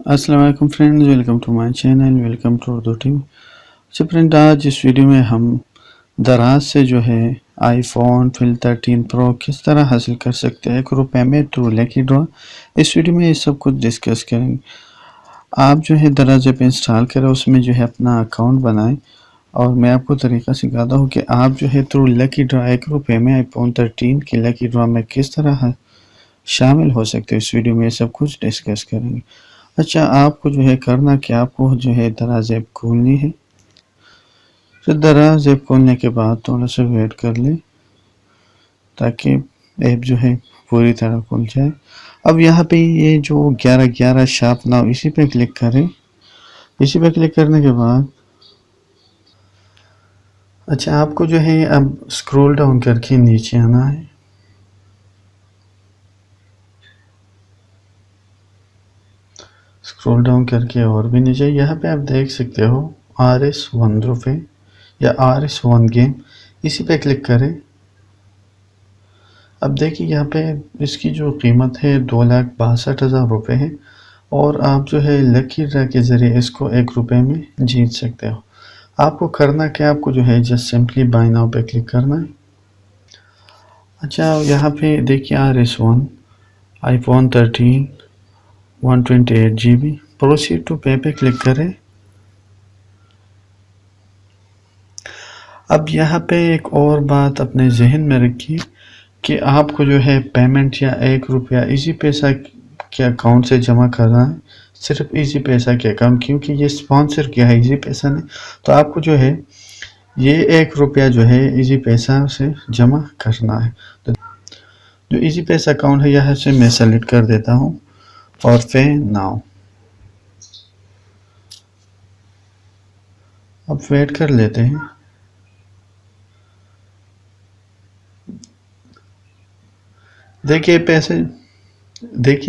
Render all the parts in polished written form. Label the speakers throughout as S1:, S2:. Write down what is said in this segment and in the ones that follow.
S1: अस्सलाम वालेकुम friends, welcome to my channel, welcome to Urdu TV. अच्छा फ्रेंड, आज इस वीडियो में हम दराज से जो है आईफोन 12 13 प्रो किस तरह हासिल कर सकते हैं 1 रुपये में थ्रू लकी ड्रॉ। इस वीडियो में ये सब कुछ डिस्कस करेंगे। आप जो है दराज ऐप इंस्टॉल करें, उसमें जो है अपना अकाउंट बनाएं और मैं आपको तरीका सिखाता हूँ कि आप जो है थ्रू लकी ड्रॉ 1 रुपये में आईफोन 13 की लकी ड्रॉ में किस तरह शामिल हो सकते हैं। इस वीडियो में ये सब कुछ डिस्कस करेंगे। अच्छा, आपको जो है करना क्या, आपको जो है दराज ऐप खोलनी है। तो दराज ऐप खोलने के बाद थोड़ा सा वेट कर ले ताकि ऐप जो है पूरी तरह खुल जाए। अब यहाँ पे ये जो 1111 शार्प नाउ, इसी पे क्लिक करें। इसी पे क्लिक करने के बाद अच्छा, आपको जो है अब स्क्रॉल डाउन करके नीचे आना है। स्क्रॉल डाउन करके और भी नीचे यहाँ पे आप देख सकते हो RS 1 रुपये या RS 1 गेम, इसी पे क्लिक करें। अब देखिए यहाँ पे इसकी जो कीमत है 2,62,000 रुपये है और आप जो है लकी ड्रा के ज़रिए इसको 1 रुपये में जीत सकते हो। आपको करना क्या, आपको जो है जस्ट सिंपली बाय नाउ पे क्लिक करना है। अच्छा, यहाँ पे देखिए RS 1 iPhone 13 128 GB, proceed to pay click करें। अब यहाँ पे एक और बात अपने जहन में रखिए कि आपको जो है पेमेंट या 1 रुपया इजी पैसा के अकाउंट से जमा करना है, सिर्फ इजी पैसा के अकाउंट, क्योंकि ये स्पॉन्सर किया है इजी पैसा ने। तो आपको जो है ये 1 रुपया जो है इजी पैसा से जमा करना है। तो जो इजी पैसा अकाउंट है यहाँ से मैं सेलेक्ट कर देता हूँ और पे नाउ। अब वेट कर लेते हैं। देखिए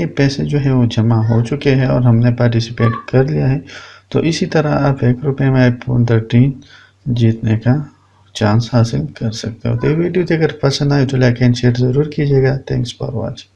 S1: पैसे जो है वो जमा हो चुके हैं और हमने पार्टिसिपेट कर लिया है। तो इसी तरह आप 1 रुपये में आईफोन 13 जीतने का चांस हासिल कर सकते हो। तो ये वीडियो अगर पसंद आए तो लाइक एंड शेयर ज़रूर कीजिएगा। Thanks for watching.